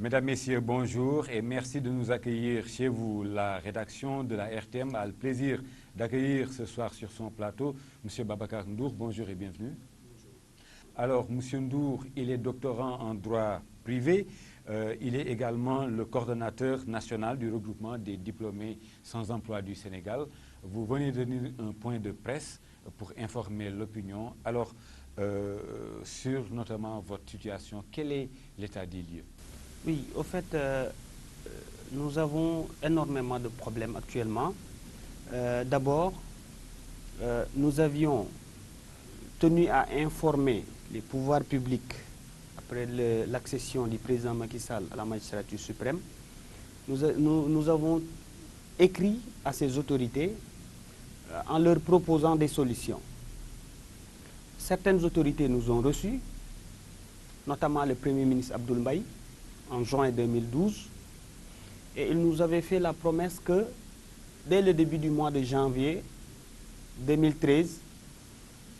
Mesdames, Messieurs, bonjour et merci de nous accueillir chez vous. La rédaction de la RTM a le plaisir d'accueillir ce soir sur son plateau M. Babacar Ndour. Bonjour et bienvenue. Bonjour. Alors, M. Ndour, il est doctorant en droit privé. Il est également le coordonnateur national du regroupement des diplômés sans emploi du Sénégal. Vous venez de donner un point de presse pour informer l'opinion. Alors, sur notamment votre situation, quel est l'état des lieux? Oui, au fait, nous avons énormément de problèmes actuellement. D'abord, nous avions tenu à informer les pouvoirs publics après l'accession du président Macky Sall à la magistrature suprême. Nous avons écrit à ces autorités en leur proposant des solutions. Certaines autorités nous ont reçus, notamment le Premier ministre Abdoul Mbaye, en juin 2012, et il nous avait fait la promesse que dès le début du mois de janvier 2013,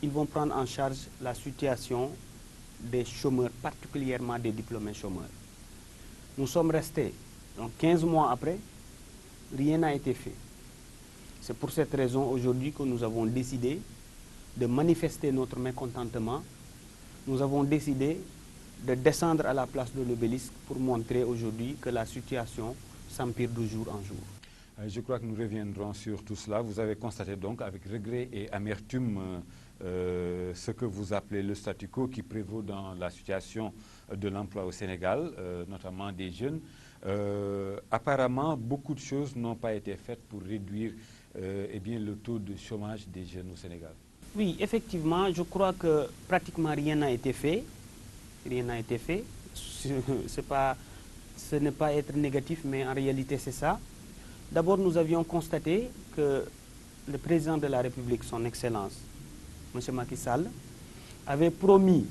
ils vont prendre en charge la situation des chômeurs, particulièrement des diplômés chômeurs. Nous sommes restés, donc 15 mois après, rien n'a été fait. C'est pour cette raison aujourd'hui que nous avons décidé de manifester notre mécontentement. Nous avons décidé de descendre à la place de l'Obélisque pour montrer aujourd'hui que la situation s'empire de jour en jour. Je crois que nous reviendrons sur tout cela. Vous avez constaté donc avec regret et amertume ce que vous appelez le statu quo qui prévaut dans la situation de l'emploi au Sénégal, notamment des jeunes. Apparemment, beaucoup de choses n'ont pas été faites pour réduire le taux de chômage des jeunes au Sénégal. Oui, effectivement, je crois que pratiquement rien n'a été fait. Rien n'a été fait. Ce n'est pas être négatif, mais en réalité c'est ça. D'abord, nous avions constaté que le président de la République, son Excellence, M. Macky Sall, avait promis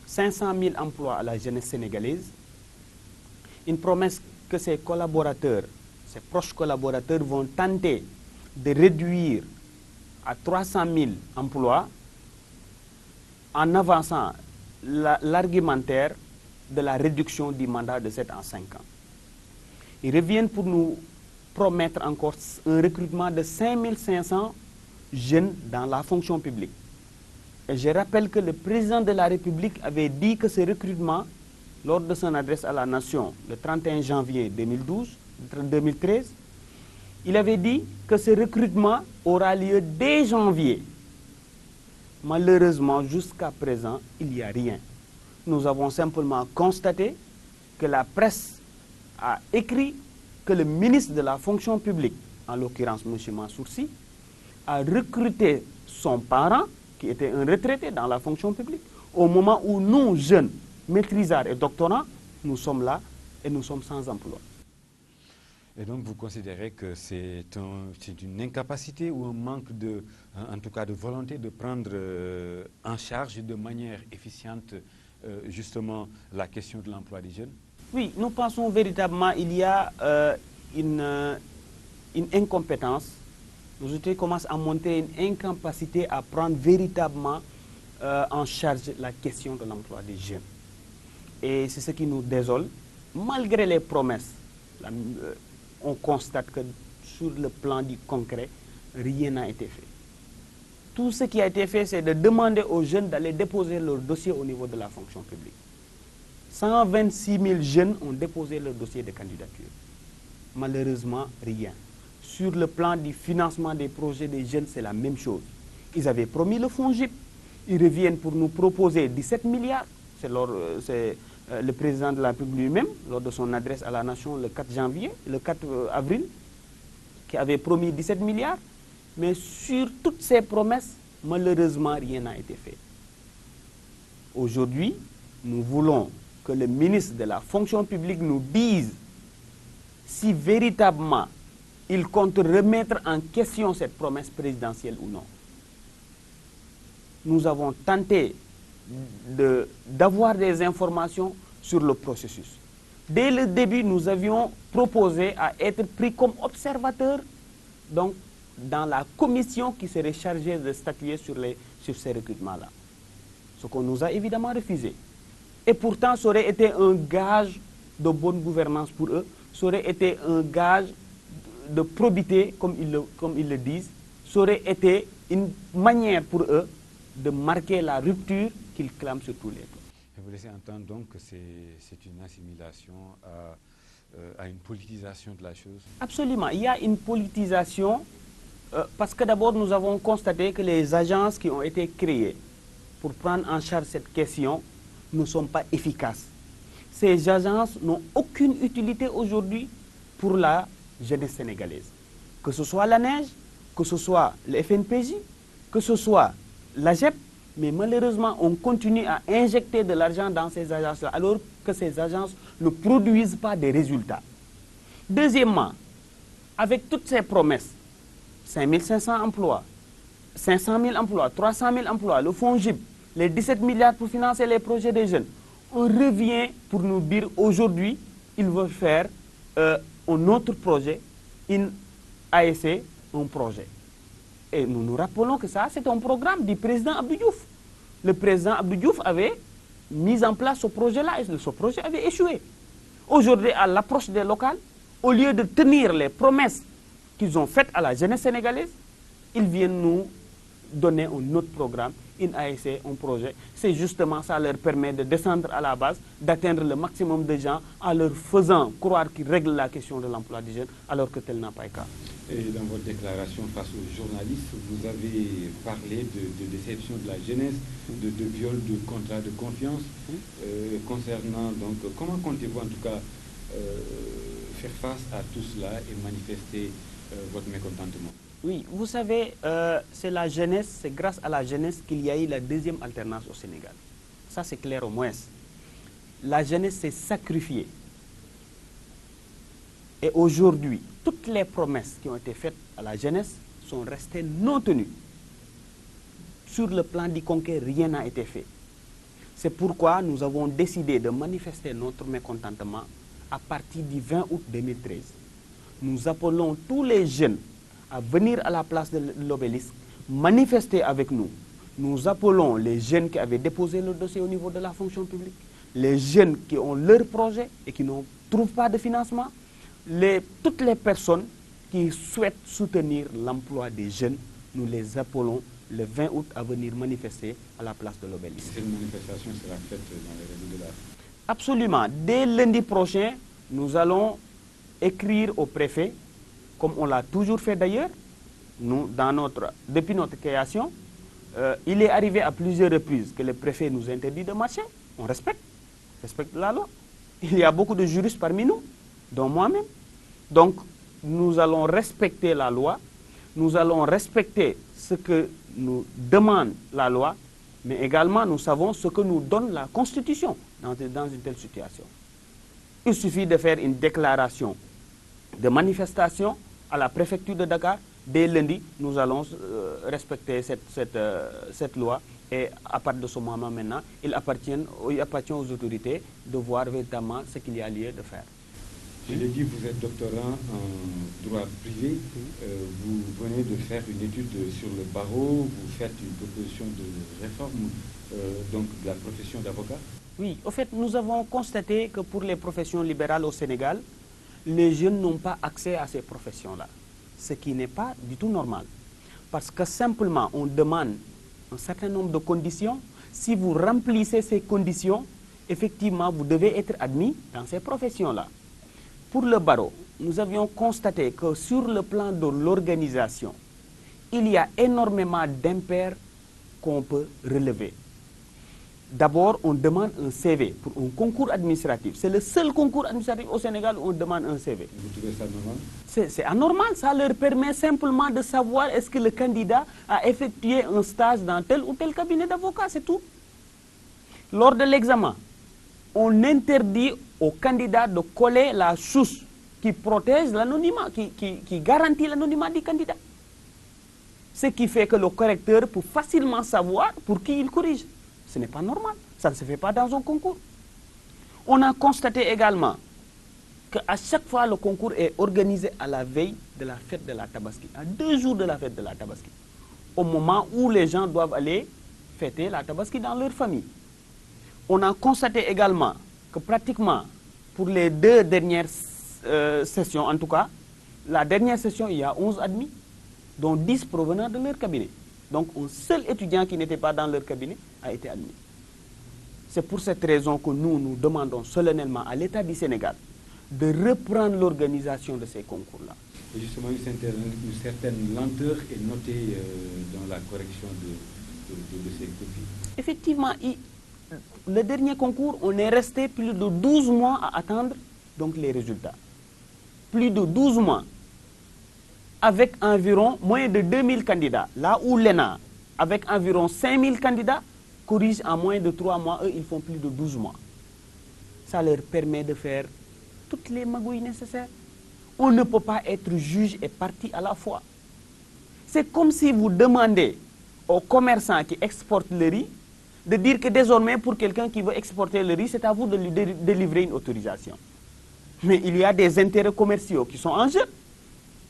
500 000 emplois à la jeunesse sénégalaise, une promesse que ses collaborateurs, ses proches collaborateurs vont tenter de réduire à 300 000 emplois en avançant l'argumentaire de la réduction du mandat de 7 en 5 ans. Ils reviennent pour nous promettre encore un recrutement de 5500 jeunes dans la fonction publique. Et je rappelle que le président de la République avait dit que ce recrutement, lors de son adresse à la nation le 31 janvier 2013, il avait dit que ce recrutement aura lieu dès janvier. Malheureusement, jusqu'à présent, il n'y a rien. Nous avons simplement constaté que la presse a écrit que le ministre de la fonction publique, en l'occurrence M. Mansour Sy, a recruté son parent, qui était un retraité dans la fonction publique, au moment où nous, jeunes, maîtrisards et doctorants, nous sommes là et nous sommes sans emploi. Et donc vous considérez que c'est une incapacité ou un manque de, en tout cas de volonté de prendre en charge de manière efficiente justement la question de l'emploi des jeunes? Oui, nous pensons véritablement qu'il y a une incompétence. Nos autorités commencent à montrer une incapacité à prendre véritablement en charge la question de l'emploi des jeunes. Et c'est ce qui nous désole. Malgré les promesses, on constate que sur le plan du concret, rien n'a été fait. Tout ce qui a été fait, c'est de demander aux jeunes d'aller déposer leur dossier au niveau de la fonction publique. 126 000 jeunes ont déposé leur dossier de candidature. Malheureusement, rien. Sur le plan du financement des projets des jeunes, c'est la même chose. Ils avaient promis le FONGIP. Ils reviennent pour nous proposer 17 milliards. C'est le président de la République lui-même, lors de son adresse à la nation le 4 avril, qui avait promis 17 milliards. Mais sur toutes ces promesses, malheureusement, rien n'a été fait. Aujourd'hui, nous voulons que le ministre de la fonction publique nous dise si véritablement il compte remettre en question cette promesse présidentielle ou non. Nous avons tenté d'avoir des informations sur le processus. Dès le début, nous avions proposé à être pris comme observateur donc, dans la commission qui serait chargée de statuer sur ces recrutements-là. Ce qu'on nous a évidemment refusé. Et pourtant, ça aurait été un gage de bonne gouvernance pour eux, ça aurait été un gage de probité, comme ils le disent, ça aurait été une manière pour eux de marquer la rupture qu'ils clament sur tous les plans. Et vous laissez entendre donc que c'est une assimilation à une politisation de la chose? Absolument, il y a une politisation parce que d'abord nous avons constaté que les agences qui ont été créées pour prendre en charge cette question ne sont pas efficaces. Ces agences n'ont aucune utilité aujourd'hui pour la jeunesse sénégalaise. Que ce soit la neige, que ce soit le FNPJ, que ce soit l'AGEP, mais malheureusement on continue à injecter de l'argent dans ces agences-là alors que ces agences ne produisent pas de résultats. Deuxièmement, avec toutes ces promesses, 5500 emplois, 500 000 emplois, 300 000 emplois, le fonds GIB, les 17 milliards pour financer les projets des jeunes, on revient pour nous dire aujourd'hui, ils veulent faire un autre projet, une ASC, un projet. Et nous nous rappelons que ça, c'est un programme du président Abdou Diouf. Le président Abdou Diouf avait mis en place ce projet-là et ce projet avait échoué. Aujourd'hui, à l'approche des locales, au lieu de tenir les promesses qu'ils ont faites à la jeunesse sénégalaise, ils viennent nous donner un autre programme, une ASC, un projet. C'est justement ça leur permet de descendre à la base, d'atteindre le maximum de gens en leur faisant croire qu'ils règlent la question de l'emploi des jeunes alors que tel n'a pas été le cas. Et dans votre déclaration face aux journalistes, vous avez parlé de déception de la jeunesse, de viol de contrat de confiance. Concernant donc, comment comptez-vous en tout cas faire face à tout cela et manifester votre mécontentement? Oui, vous savez, c'est la jeunesse, c'est grâce à la jeunesse qu'il y a eu la deuxième alternance au Sénégal. Ça, c'est clair au moins. La jeunesse s'est sacrifiée. Et aujourd'hui, toutes les promesses qui ont été faites à la jeunesse sont restées non tenues. Sur le plan du conquête, rien n'a été fait. C'est pourquoi nous avons décidé de manifester notre mécontentement à partir du 20 août 2013. Nous appelons tous les jeunes à venir à la place de l'Obélisque, manifester avec nous. Nous appelons les jeunes qui avaient déposé le dossier au niveau de la fonction publique, les jeunes qui ont leur projet et qui ne trouvent pas de financement, toutes les personnes qui souhaitent soutenir l'emploi des jeunes, nous les appelons le 20 août à venir manifester à la place de l'Obélisque. Cette manifestation sera faite dans les réseaux de l'art? Absolument. Dès lundi prochain, nous allons écrire au préfet, comme on l'a toujours fait d'ailleurs, depuis notre création, il est arrivé à plusieurs reprises que le préfet nous interdit de marcher. On respecte la loi. Il y a beaucoup de juristes parmi nous, dont moi-même. Donc, nous allons respecter la loi, nous allons respecter ce que nous demande la loi, mais également nous savons ce que nous donne la Constitution dans une telle situation. Il suffit de faire une déclaration de manifestation à la préfecture de Dakar. Dès lundi, nous allons respecter cette loi et à partir de ce moment maintenant, il appartient aux autorités de voir véritablement ce qu'il y a lieu de faire. Je l'ai dit, vous êtes doctorant en droit privé, vous venez de faire une étude sur le barreau, vous faites une proposition de réforme donc de la profession d'avocat. Oui, au fait, nous avons constaté que pour les professions libérales au Sénégal, les jeunes n'ont pas accès à ces professions-là, ce qui n'est pas du tout normal. Parce que simplement, on demande un certain nombre de conditions. Si vous remplissez ces conditions, effectivement, vous devez être admis dans ces professions-là. Pour le barreau, nous avions constaté que sur le plan de l'organisation, il y a énormément d'impairs qu'on peut relever. D'abord, on demande un CV pour un concours administratif. C'est le seul concours administratif au Sénégal où on demande un CV. Vous trouvez ça normal? C'est anormal. Ça leur permet simplement de savoir est-ce que le candidat a effectué un stage dans tel ou tel cabinet d'avocat, c'est tout. Lors de l'examen, on interdit au candidat de coller la souche qui protège l'anonymat, qui garantit l'anonymat du candidat. Ce qui fait que le correcteur peut facilement savoir pour qui il corrige. Ce n'est pas normal. Ça ne se fait pas dans un concours. On a constaté également qu'à chaque fois, le concours est organisé à la veille de la fête de la Tabaski, à 2 jours de la fête de la Tabaski, au moment où les gens doivent aller fêter la Tabaski dans leur famille. On a constaté également que pratiquement pour les 2 dernières sessions, en tout cas, la dernière session, il y a 11 admis, dont 10 provenant de leur cabinet. Donc, un seul étudiant qui n'était pas dans leur cabinet a été admis. C'est pour cette raison que nous demandons solennellement à l'État du Sénégal de reprendre l'organisation de ces concours-là. Et justement, une certaine lenteur est notée dans la correction de ces copies. Effectivement, le dernier concours, on est resté plus de 12 mois à attendre donc, les résultats. Plus de 12 mois, avec environ moins de 2000 candidats. Là où l'ENA, avec environ 5000 candidats, corrige en moins de 3 mois, eux, ils font plus de 12 mois. Ça leur permet de faire toutes les magouilles nécessaires. On ne peut pas être juge et partie à la fois. C'est comme si vous demandez aux commerçants qui exportent le riz de dire que désormais, pour quelqu'un qui veut exporter le riz, c'est à vous de lui délivrer une autorisation. Mais il y a des intérêts commerciaux qui sont en jeu.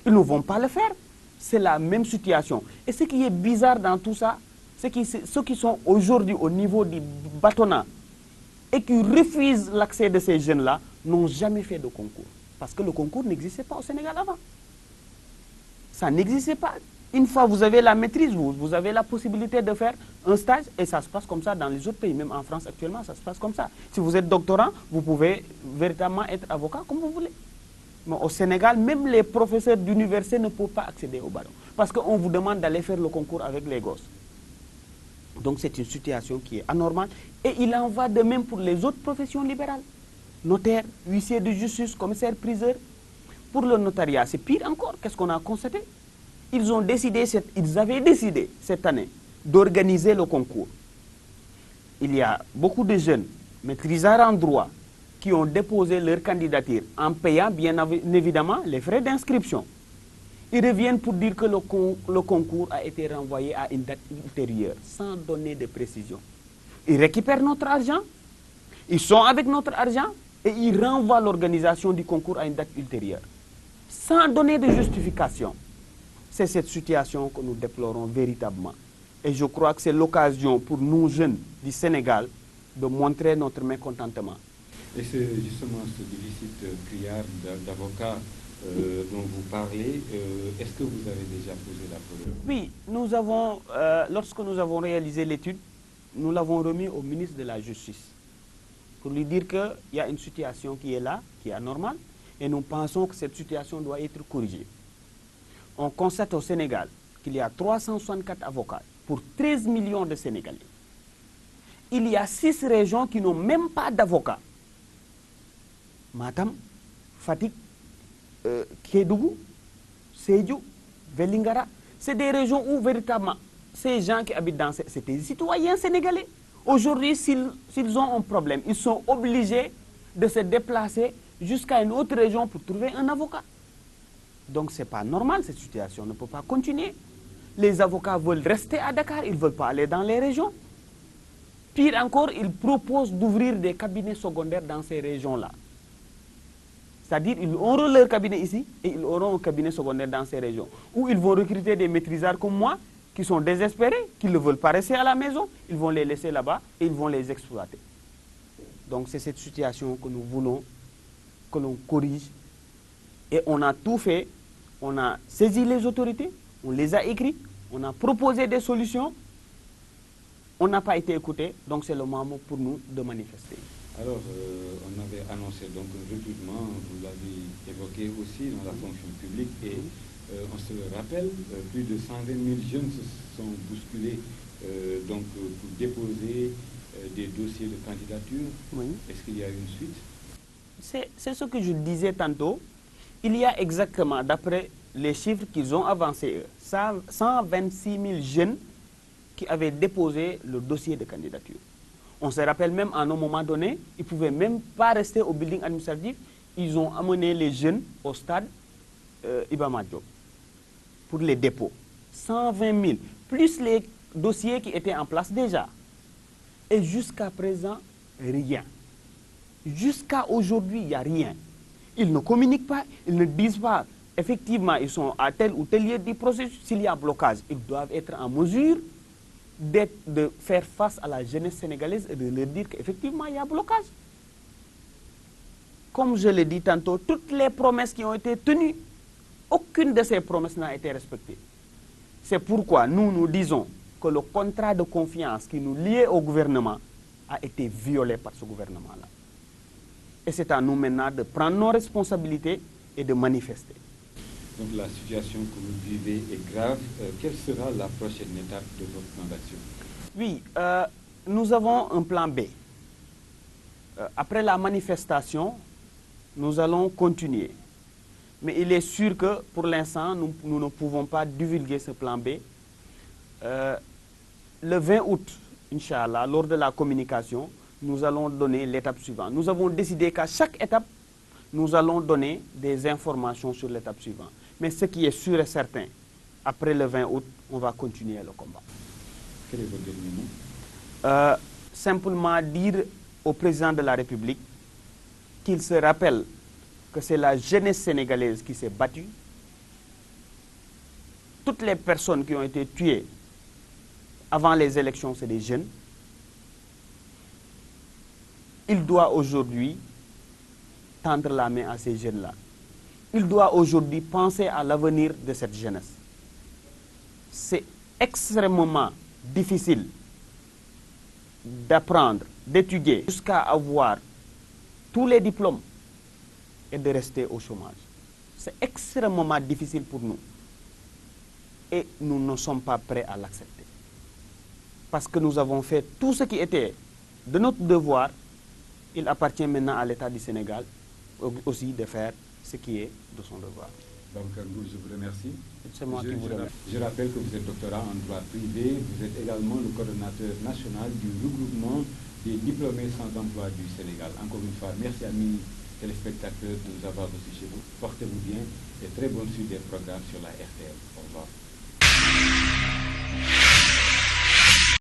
Ils ne vont pas le faire. C'est la même situation. Et ce qui est bizarre dans tout ça, c'est que ceux qui sont aujourd'hui au niveau du bâtonnat et qui refusent l'accès de ces jeunes-là n'ont jamais fait de concours. Parce que le concours n'existait pas au Sénégal avant. Ça n'existait pas. Une fois vous avez la maîtrise, vous avez la possibilité de faire un stage et ça se passe comme ça dans les autres pays. Même en France actuellement, ça se passe comme ça. Si vous êtes doctorant, vous pouvez véritablement être avocat comme vous voulez. Mais au Sénégal, même les professeurs d'université ne peuvent pas accéder au barreau. Parce qu'on vous demande d'aller faire le concours avec les gosses. Donc c'est une situation qui est anormale. Et il en va de même pour les autres professions libérales. Notaire, huissier de justice, commissaire, priseur. Pour le notariat, c'est pire encore. Qu'est-ce qu'on a constaté? Ils avaient décidé cette année d'organiser le concours. Il y a beaucoup de jeunes maîtrisards en droit qui ont déposé leur candidature en payant bien évidemment les frais d'inscription. Ils reviennent pour dire que le concours a été renvoyé à une date ultérieure, sans donner de précision. Ils récupèrent notre argent, ils sont avec notre argent et ils renvoient l'organisation du concours à une date ultérieure, sans donner de justification. C'est cette situation que nous déplorons véritablement. Et je crois que c'est l'occasion pour nous jeunes du Sénégal de montrer notre mécontentement. Et c'est justement ce déficit criard d'avocats dont vous parlez, est-ce que vous avez déjà posé la problème? Oui, nous avons, lorsque nous avons réalisé l'étude, nous l'avons remis au ministre de la Justice pour lui dire qu'il y a une situation qui est là, qui est anormale, et nous pensons que cette situation doit être corrigée. On constate au Sénégal qu'il y a 364 avocats pour 13 millions de Sénégalais. Il y a 6 régions qui n'ont même pas d'avocats. Matam, Fatick, Kédougou, Sédhiou, Vélingara. C'est des régions où véritablement ces gens qui habitent dans c'est des citoyens sénégalais. Aujourd'hui, s'ils ont un problème, ils sont obligés de se déplacer jusqu'à une autre région pour trouver un avocat. Donc ce n'est pas normal, cette situation ne peut pas continuer. Les avocats veulent rester à Dakar, ils ne veulent pas aller dans les régions. Pire encore, ils proposent d'ouvrir des cabinets secondaires dans ces régions-là. C'est-à-dire qu'ils auront leur cabinet ici et ils auront un cabinet secondaire dans ces régions. Où ils vont recruter des maîtrisards comme moi, qui sont désespérés, qui ne veulent pas rester à la maison, ils vont les laisser là-bas et ils vont les exploiter. Donc c'est cette situation que nous voulons que l'on corrige. Et on a tout fait. On a saisi les autorités, on les a écrits, on a proposé des solutions, on n'a pas été écouté, donc c'est le moment pour nous de manifester. Alors, on avait annoncé donc un recrutement, vous l'avez évoqué aussi dans la fonction publique, et on se le rappelle, plus de 120 000 jeunes se sont bousculés donc, pour déposer des dossiers de candidature. Oui. Est-ce qu'il y a une suite? C'est ce que je disais tantôt. Il y a exactement, d'après les chiffres qu'ils ont avancés, 126 000 jeunes qui avaient déposé le dossier de candidature. On se rappelle même à un moment donné, ils ne pouvaient même pas rester au building administratif. Ils ont amené les jeunes au stade Iba Mar Diop pour les dépôts. 120 000, plus les dossiers qui étaient en place déjà. Et jusqu'à présent, rien. Jusqu'à aujourd'hui, il n'y a rien. Ils ne communiquent pas, ils ne disent pas, effectivement, ils sont à tel ou tel lieu du processus. S'il y a blocage, ils doivent être en mesure de faire face à la jeunesse sénégalaise et de leur dire qu'effectivement, il y a blocage. comme je l'ai dit tantôt, toutes les promesses qui ont été tenues, aucune de ces promesses n'a été respectée. C'est pourquoi nous disons que le contrat de confiance qui nous liait au gouvernement a été violé par ce gouvernement-là. Et c'est à nous maintenant de prendre nos responsabilités et de manifester. Donc la situation que vous vivez est grave. Quelle sera la prochaine étape de votre plan d'action? Oui, nous avons un plan B. Après la manifestation, nous allons continuer. Mais il est sûr que pour l'instant, nous ne pouvons pas divulguer ce plan B. Le 20 août, Inch'Allah, lors de la communication, nous allons donner l'étape suivante. Nous avons décidé qu'à chaque étape, nous allons donner des informations sur l'étape suivante. Mais ce qui est sûr et certain, après le 20 août, on va continuer le combat. Quel est votre dernier mot? Simplement dire au président de la République qu'il se rappelle que c'est la jeunesse sénégalaise qui s'est battue. Toutes les personnes qui ont été tuées avant les élections, c'est des jeunes. Il doit aujourd'hui tendre la main à ces jeunes-là. Il doit aujourd'hui penser à l'avenir de cette jeunesse. C'est extrêmement difficile d'apprendre, d'étudier, jusqu'à avoir tous les diplômes et de rester au chômage. C'est extrêmement difficile pour nous. Et nous ne sommes pas prêts à l'accepter. Parce que nous avons fait tout ce qui était de notre devoir. Il appartient maintenant à l'État du Sénégal aussi de faire ce qui est de son devoir. Babacar Ndour, je vous remercie. C'est moi qui vous remercie. Je rappelle que vous êtes doctorat en droit privé. Vous êtes également le coordonnateur national du regroupement des diplômés sans emploi du Sénégal. Encore une fois, merci amis téléspectateurs de nous avoir reçus chez vous. Portez-vous bien et très bonne suite des programmes sur la RTM. Au revoir.